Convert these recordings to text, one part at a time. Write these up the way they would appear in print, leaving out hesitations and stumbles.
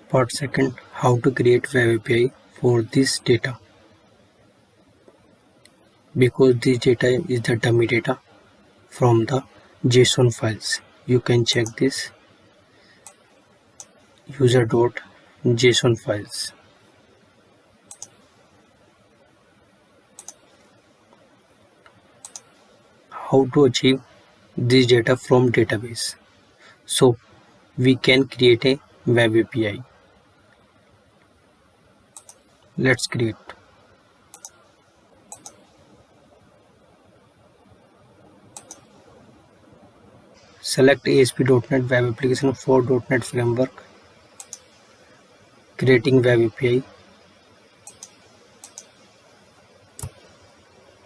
Part second, how to create web API for this data. Because this data is the dummy data from the JSON files. You can check this user.json files. How to achieve this data from database? So we can create a web API. Let's create. Select ASP.NET Web Application for .NET Framework. Creating web API.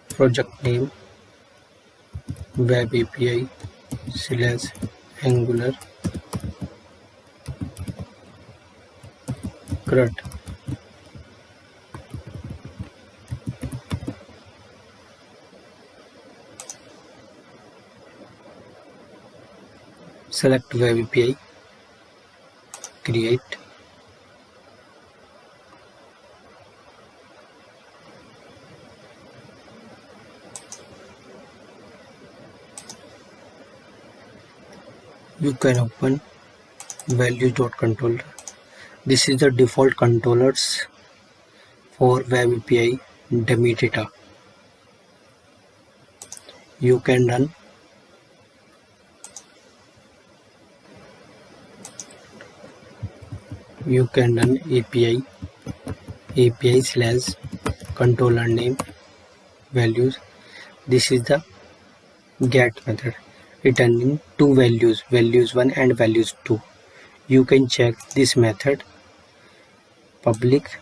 Project name Web API / Angular Crud. Select web API. Create. You can open values.controller. This is the default controllers for web API dummy data. You can run API/controller name values. This is the get method returning two values, values1 and values2. You can check this method public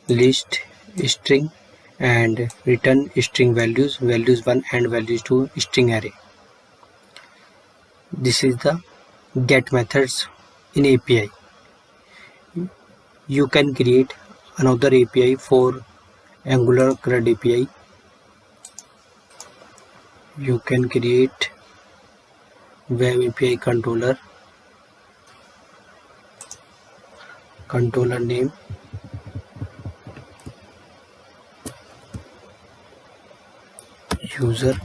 list string and return string values, values1 and values2 string array. This is the get methods in API. You can create another API for Angular Crud API. You can create web API controller name user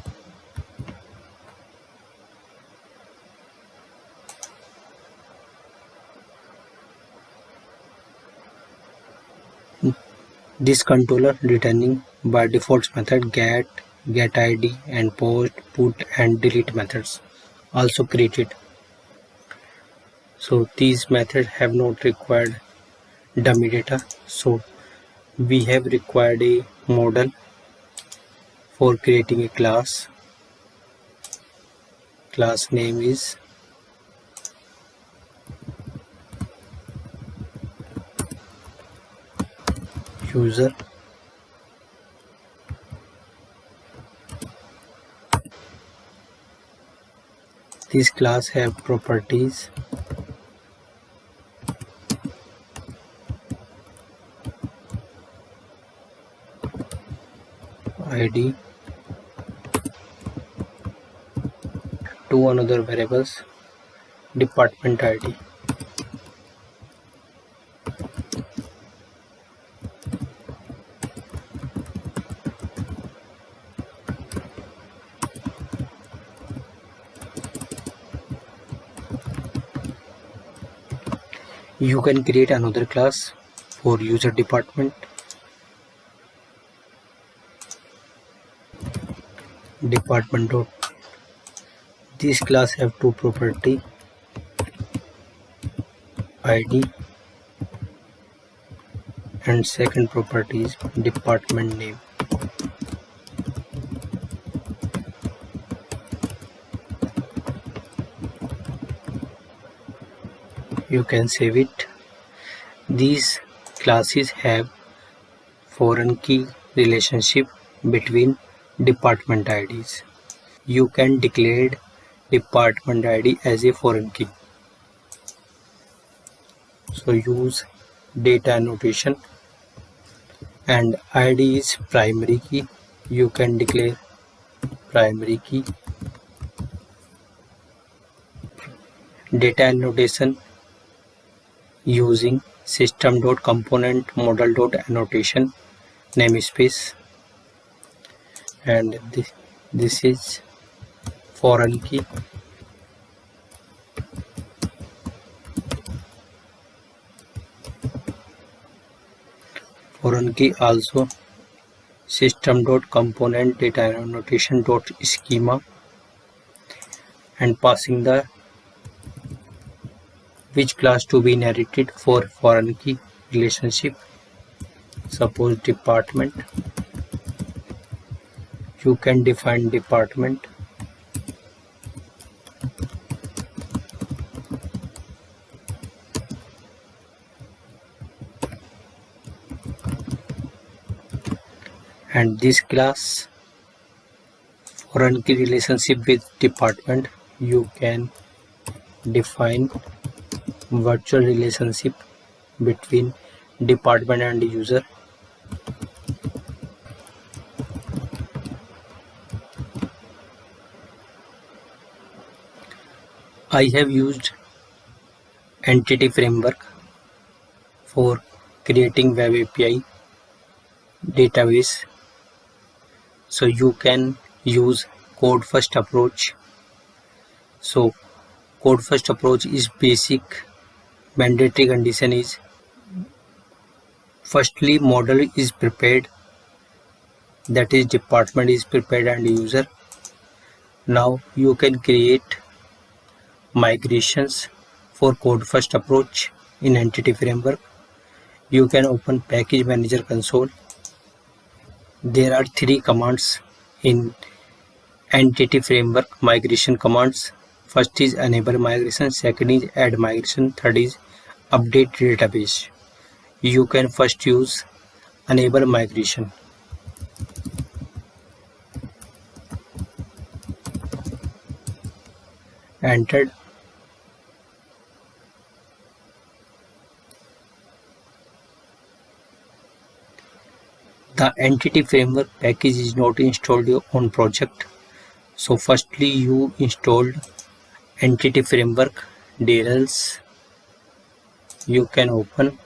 this controller returning by default method get id and post, put and delete methods also created. So these methods have not required dummy data, so we have required a model for creating a class. Class name is user. This class have properties id, two another variables department id. You can create another class for user department. Department dot. This class have two property id and second property is department name. You can save it. These classes have foreign key relationship between department IDs. You can declare department ID as a foreign key. So use data annotation and ID is primary key. You can declare primary key. Data annotation using system.component model.annotation namespace, and this is foreign key. Foreign key also system.component data annotation.schema, and passing the which class to be inherited for foreign key relationship. Suppose department. You can define department. And this class foreign key relationship with department, you can define virtual relationship between department and user. I have used entity framework for creating web API database, so you can use code first approach. So code first approach is basic. Mandatory condition is firstly model is prepared, that is department is prepared and user. Now you can create migrations for code first approach in entity framework. You can open package manager console. There are 3 commands in entity framework migration commands. First is enable migration, second is add migration, third is update database. You can first use enable migration. Entered. The entity framework package is not installed on project. So firstly you installed entity framework DLLs. You can open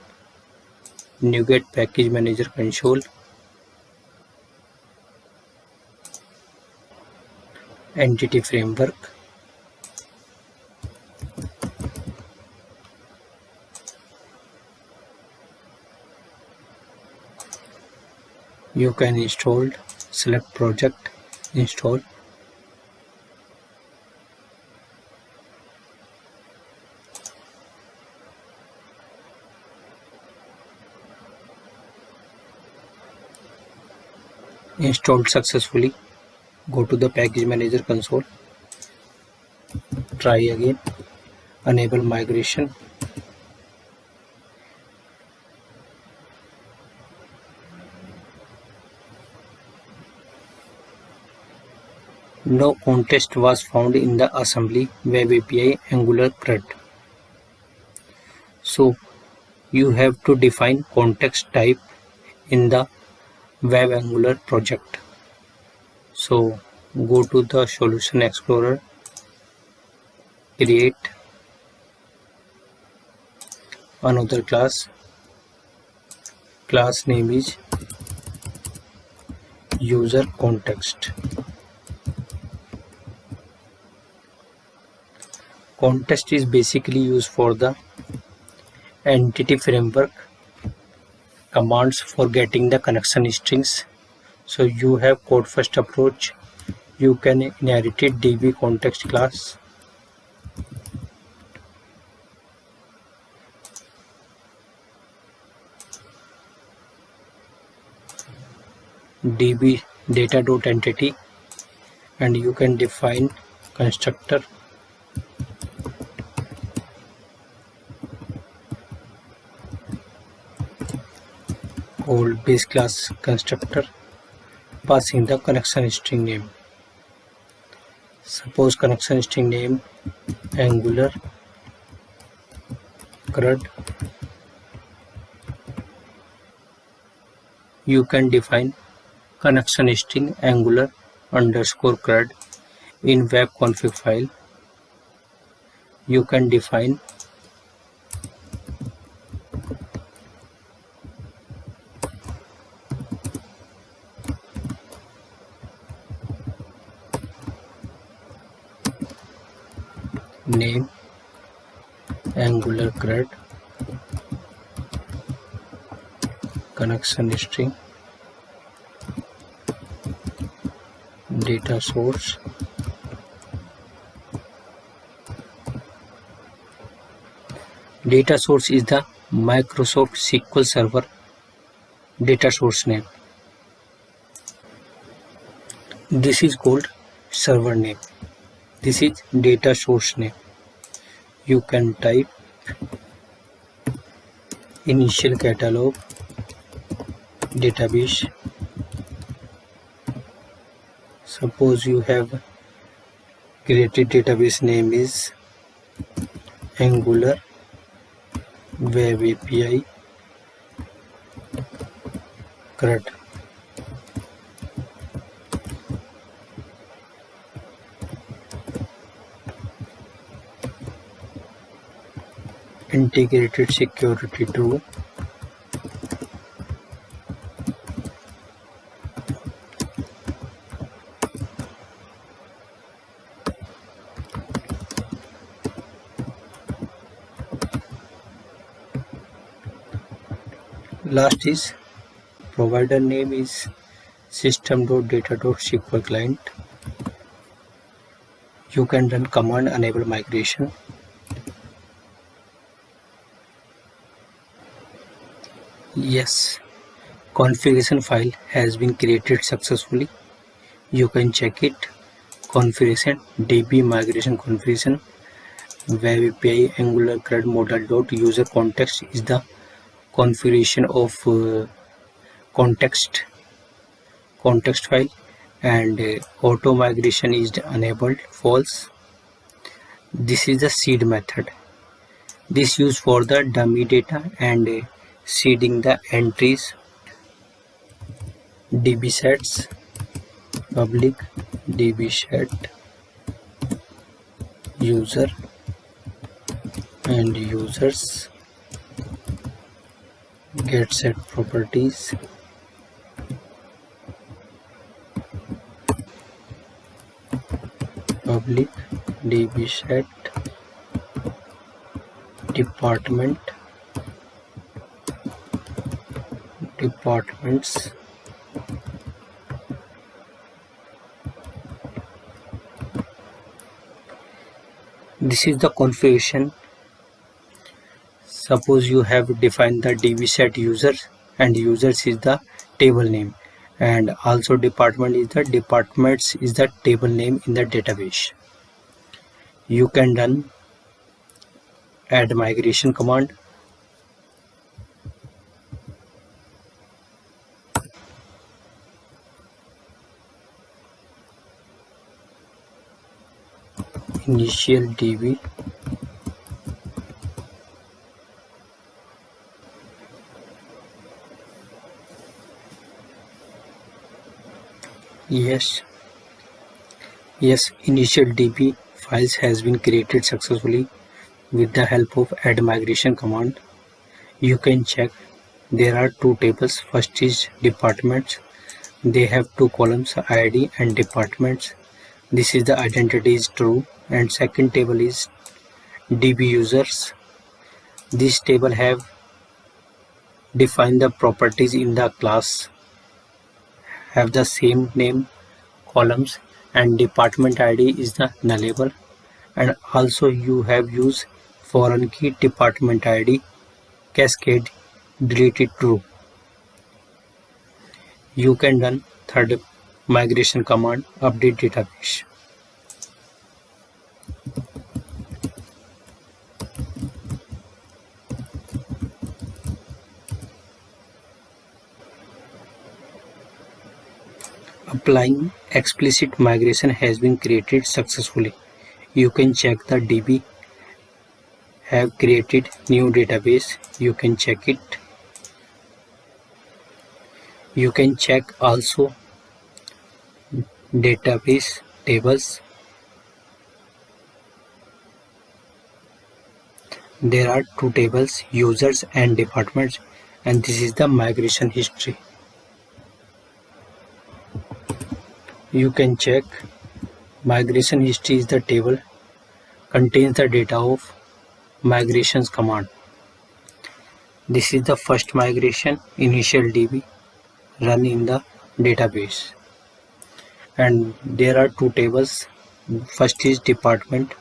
NuGet package manager console. Entity framework. You can install, select project, install. Installed successfully. Go to the package manager console. Try again. Enable migration. No context was found in the assembly web API Angular Crud. So you have to define context type in the web Angular project. So go to the solution explorer, create another class. Class name is user context. Context is basically used for the entity framework commands for getting the connection strings. So you have code first approach. You can inherit DB context class. DB data.entity, and you can define constructor. Called base class constructor, passing the connection string name. Suppose connection string name Angular Crud. You can define connection string Angular underscore Crud in web config file. You can define name Angular Crud, connection string, data source, data source is the Microsoft SQL Server data source name. This is called server name. This is data source name. You can type initial catalog database. Suppose you have created database name is Angular Web API Crud. Integrated security true. Last is provider name is system.data.sql client. You can run command enable migration. Yes, configuration file has been created successfully. You can check it. Configuration db migration configuration web API Angular CRUD model.user context is the configuration of context file, and auto migration is enabled false. This is the seed method. This used for the dummy data and seeding the entries. dbsets public dbset user and users get set properties public dbset departments this is the configuration. Suppose you have defined the dbset users, and users is the table name, and also departments is the table name in the database. You can run add migration command. Initial db yes initial db files has been created successfully with the help of add migration command. You can check there are two tables. First is departments. They have two columns id and departments. This is the identity is true. And second table is db users. This table have defined the properties in the class, have the same name columns, and department id is the nullable, and also you have used foreign key department id cascade deleted true. You can run third migration command update database. Applying explicit migration has been created successfully. You can check the db have created new database. You can check it. You can check also database tables. There are two tables, users and departments, and this is the migration history. You can check migration history is the table contains the data of migrations command. This is the first migration initial DB run in the database, and there are two tables. First is department,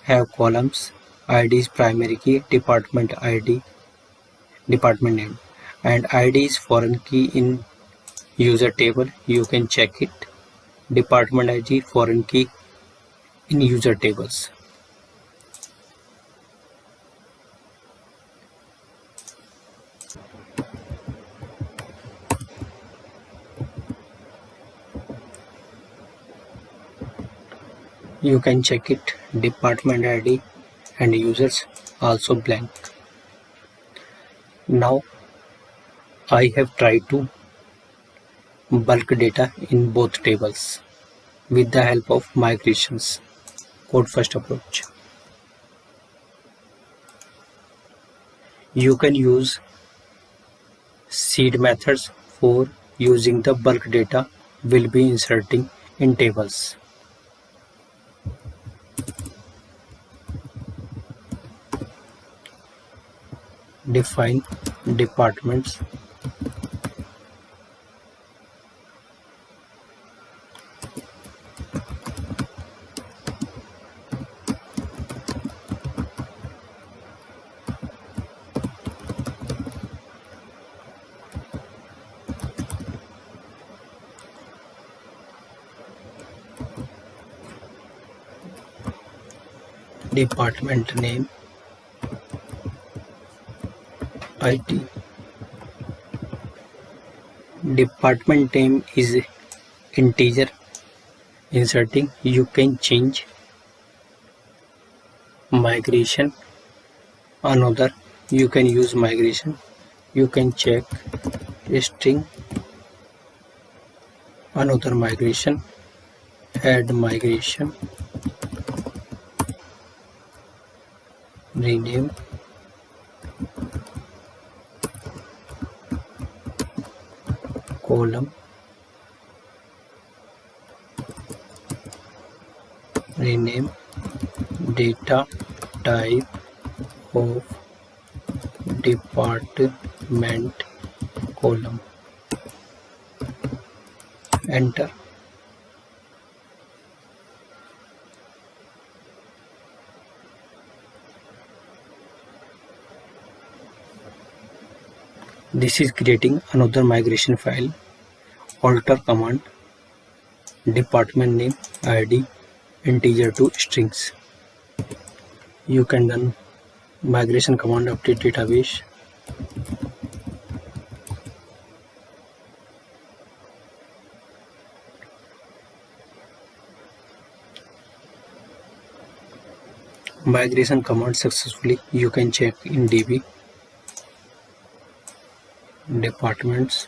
have columns. ID is primary key, department ID, department name, and ID is foreign key in user table. You can check it. Department ID foreign key in user tables. You can check it. Department ID and users also blank. Now I have tried to bulk data in both tables with the help of migrations. Code first approach. You can use seed methods for using the bulk data will be inserting in tables. Define departments. Department name IT. Department name is integer. Inserting, you can change migration. Another, you can use migration. You can check string. Another migration. Add migration. Rename. Column. Rename data type of department column. Enter. This is creating another migration file. Alter command, department name ID integer to strings. You can run migration command update database. Migration command successfully. You can check in DB. Departments.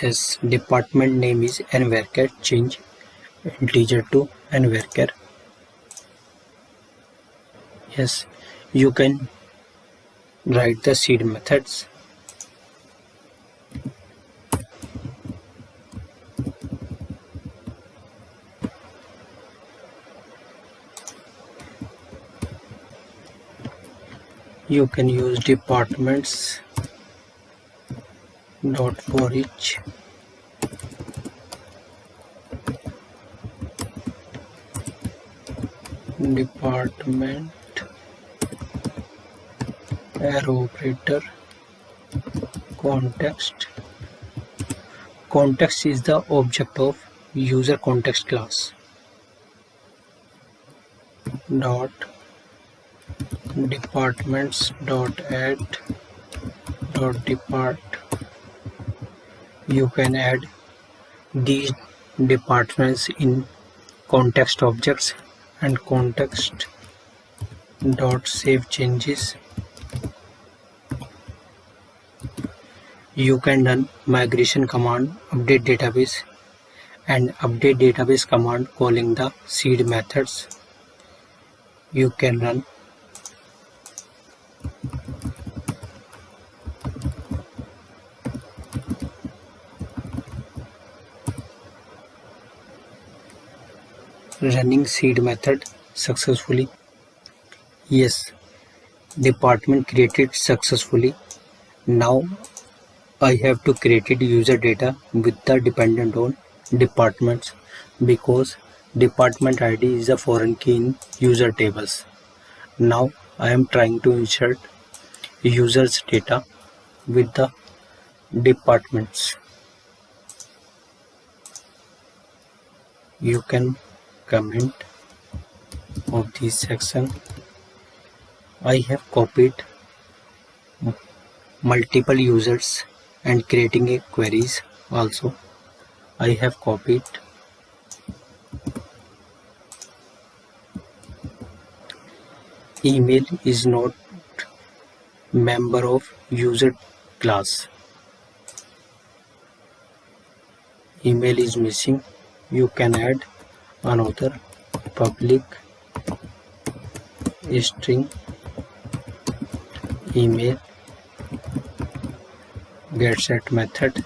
Yes, department name is nvarchar. Change integer to nvarchar. Yes, you can write the seed methods. You can use departments dot for each. Department arrow operator. Context. Context is the object of user context class. Dot departments dot add dot depart. You can add these departments in context objects and context dot save changes. You can run migration command update database and update database command calling the seed methods. You can run Running seed method successfully. Yes, department created successfully. Now I have to create user data with the dependent on departments because department ID is a foreign key in user tables. Now I am trying to insert users data with the departments. You can comment of this section. I have copied multiple users and creating a queries also. I have copied email is not member of user class. Email is missing. You can add another public string email get set method.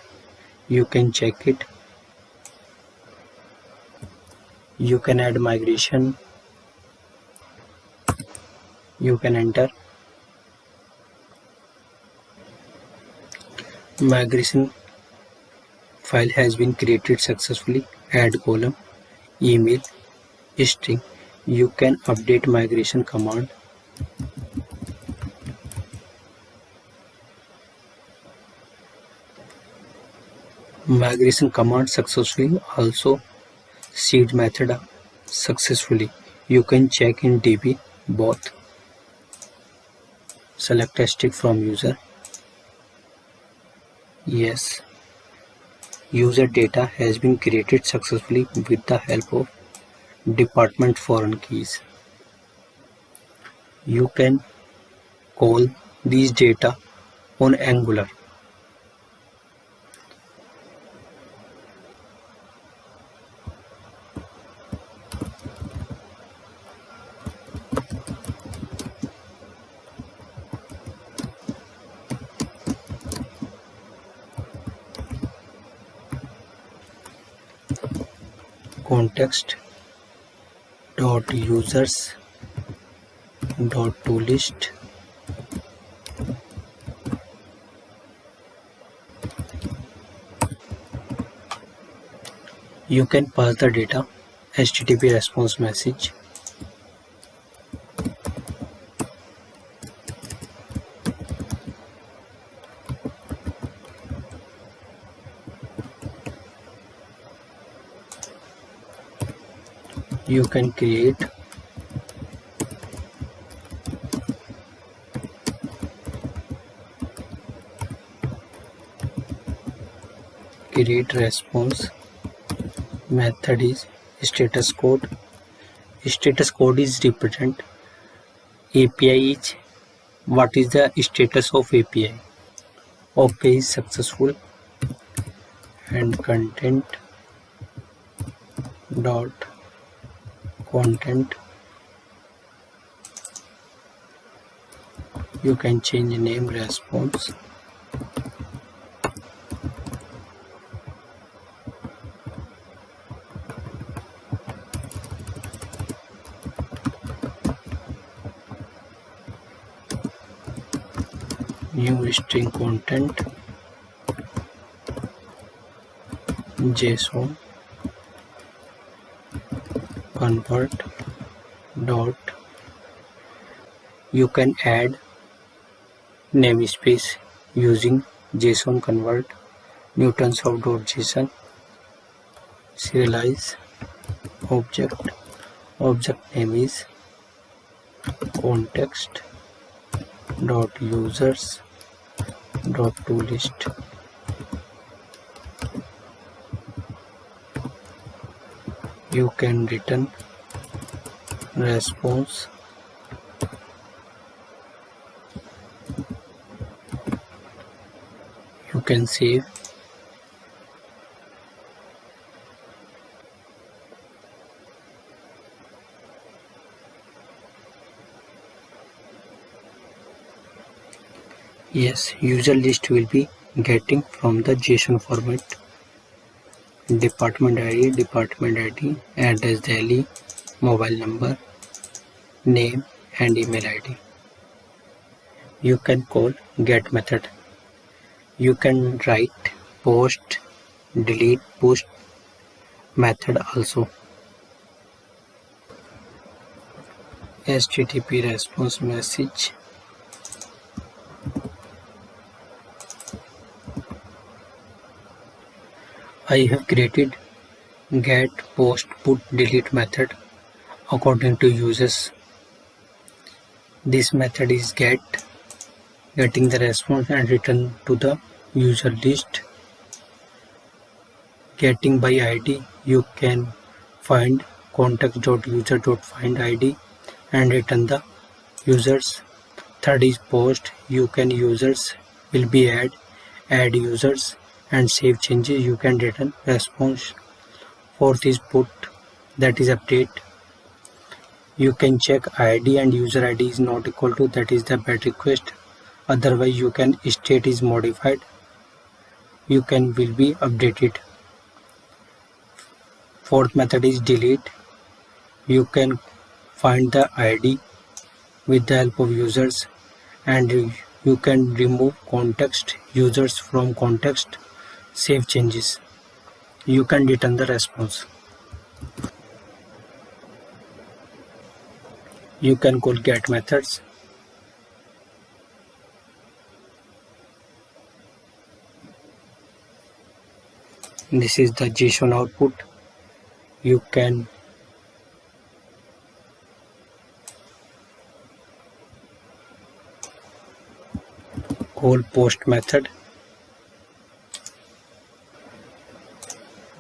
You can check it. You can add migration. You can enter migration file has been created successfully. Add column email string. You can update migration command. Migration command successfully. Also seed method successfully. You can check in DB both. Select a stick from user. Yes, user data has been created successfully with the help of department foreign keys. You can call these data on Angular. Context dot users dot toList. You can pass the data HTTP response message. You can create response method is status code. Status code is represent API is what is the status of API. OK is successful and content dot content. You can change name response. New string content JSON convert dot. You can add namespace using JSON convert newtons of .json. Serialize object name is context dot users dot toList. You can return response. You can save. Yes, user list will be getting from the JSON format. department ID, address Delhi, mobile number, name and email ID. You can call get method. You can write post, delete, push method also. HTTP response message. I have created get, post, put, delete method according to users. This method is getting the response and return to the user list. Getting by ID, you can find context.user.find ID and return the users. Third is post, you can users will be add users and save changes, you can return response. Fourth is put, that is update. You can check ID and user ID is not equal to, that is the bad request. Otherwise you can state is modified, you can will be updated. Fourth method is delete. You can find the ID with the help of users and you can remove context users from context, save changes. You can return the response. You can call get methods. This is the JSON output. You can call post method,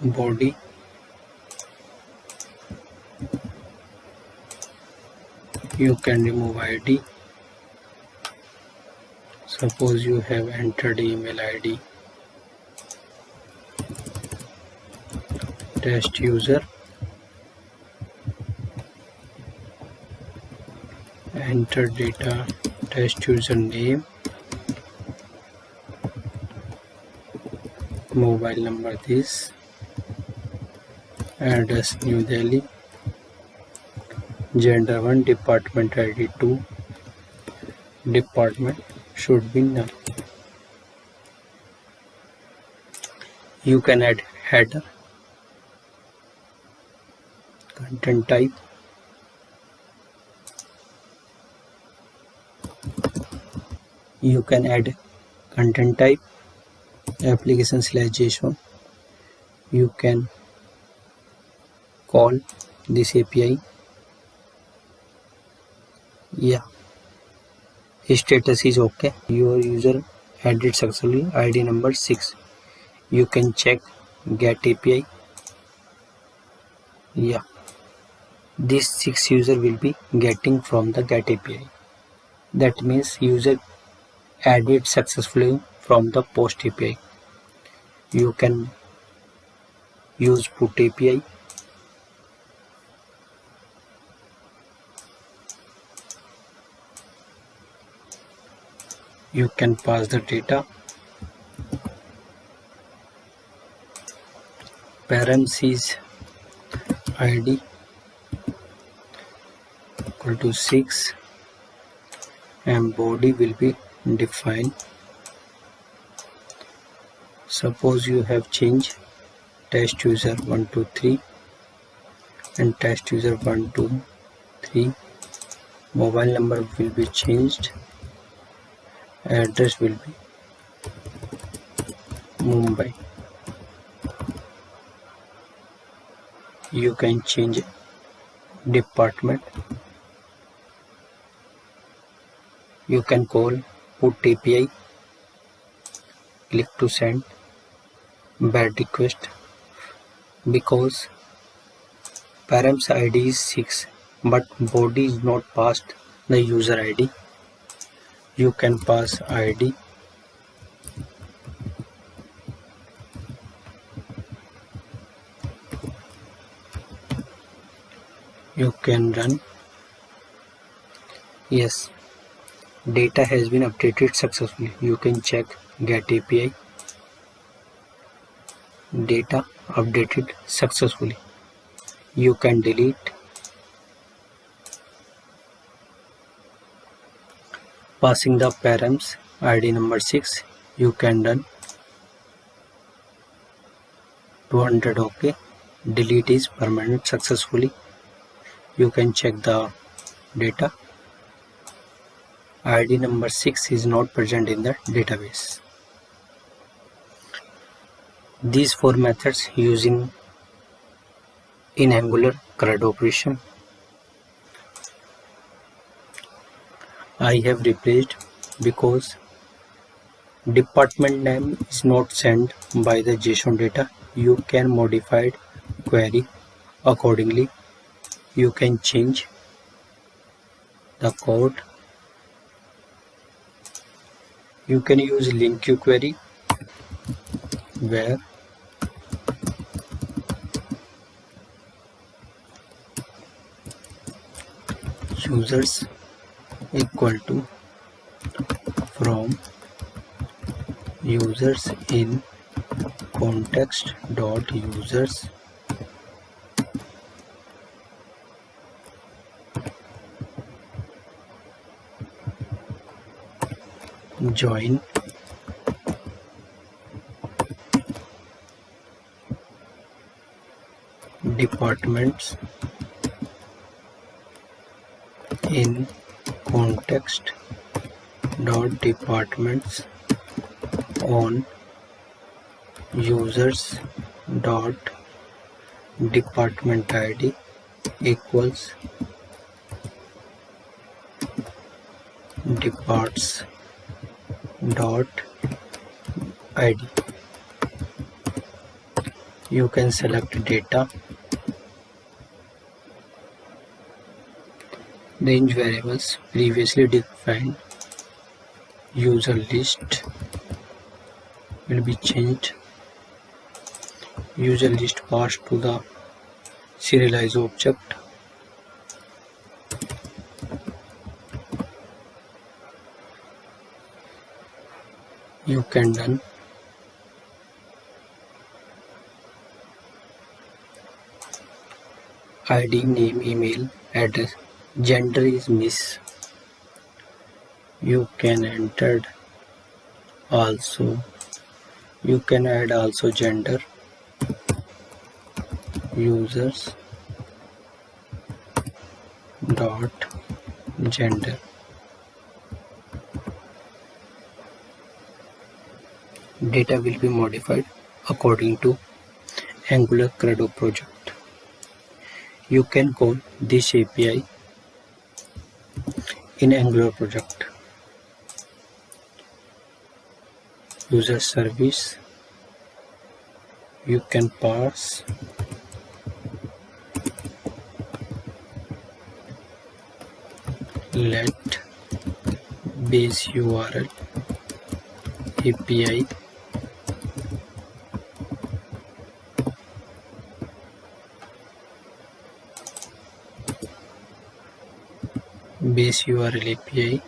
body, you can remove ID. Suppose you have entered email ID, test user, enter data, test user name, mobile number this, address New Delhi, gender 1, department ID 2, department should be null. You can add header, content type, you can add content type application/JSON. You can call this API. Yeah, status is okay. Your user added successfully, ID number 6. You can check get API. Yeah, this 6 user will be getting from the get API. That means user added successfully from the post API. You can use put API. You can pass the data. Params is ID equal to 6 and body will be defined. Suppose you have changed test user 1 2 3 and test user 1 2 3. Mobile number will be changed. Address will be Mumbai. You can change department. You can call put API. Click to send. Bad request because params ID is 6 but body is not passed the user ID. You can pass ID. You can run. Yes, data has been updated successfully. You can check get API. Data updated successfully. You can delete. Passing the params ID number 6. You can done 200. OK. Delete is permanent successfully. You can check the data. ID number 6 is not present in the database. These 4 methods using in Angular Crud operation. I have replaced because department name is not sent by the JSON data. You can modify query accordingly. You can change the code. You can use link query where users equal to from users in context dot users join departments in context dot departments on users dot department ID equals departs dot ID. You can select data. Range variables previously defined user list will be changed. User list passed to the serialize object. You can done ID, name, email, address, gender is miss. You can enter also. You can add also gender. Users dot gender. Data will be modified according to Angular Crud project. You can call this API in Angular project. User service. You can pass let base URL API base URL API.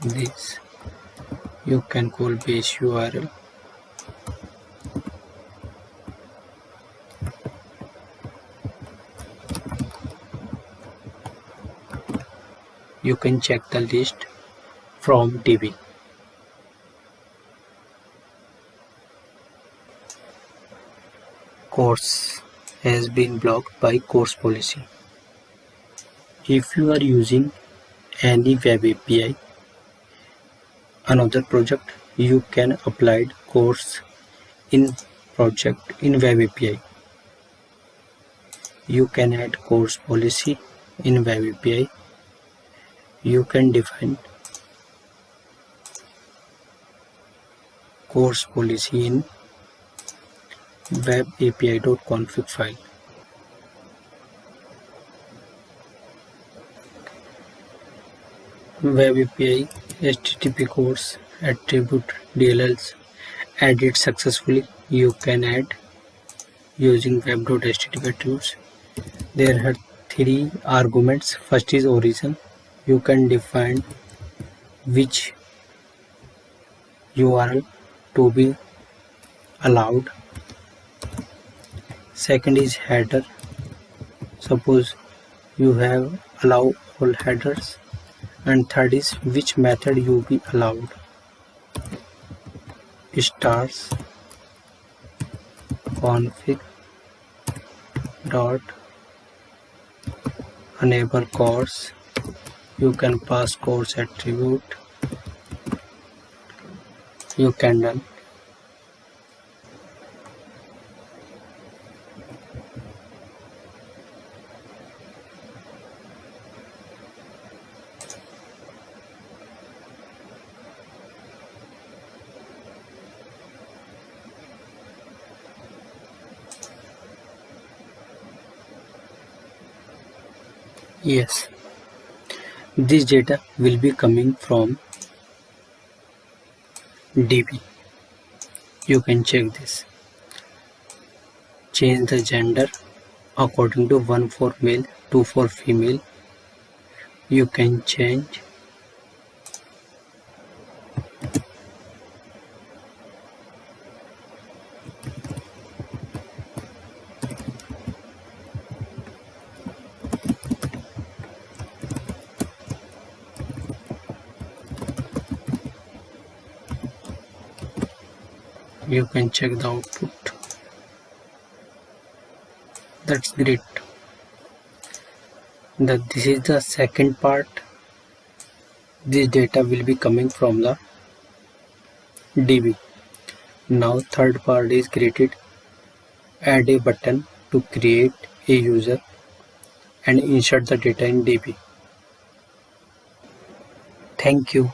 This you can call base URL. You can check the list from DB. Course has been blocked by course policy. If you are using any web API, another project, you can apply course in project in web API. You can add course policy in web API. You can define course policy in web API.config file. Web API HTTP course attribute DLLs added successfully. You can add using web.http attributes. There are 3 arguments. First is origin. You can define which URL to be allowed. Second is header. Suppose you have allow all headers. And third is which method you be allowed. Stars config dot enable course. You can pass course attribute. You can done. Yes, this data will be coming from DB. You can check this. Change the gender according to 1 for male, 2 for female. You can change you can check the output. That's great. This is the second part. This data will be coming from the DB. Now third part is created. Add a button to create a user and insert the data in DB. Thank you.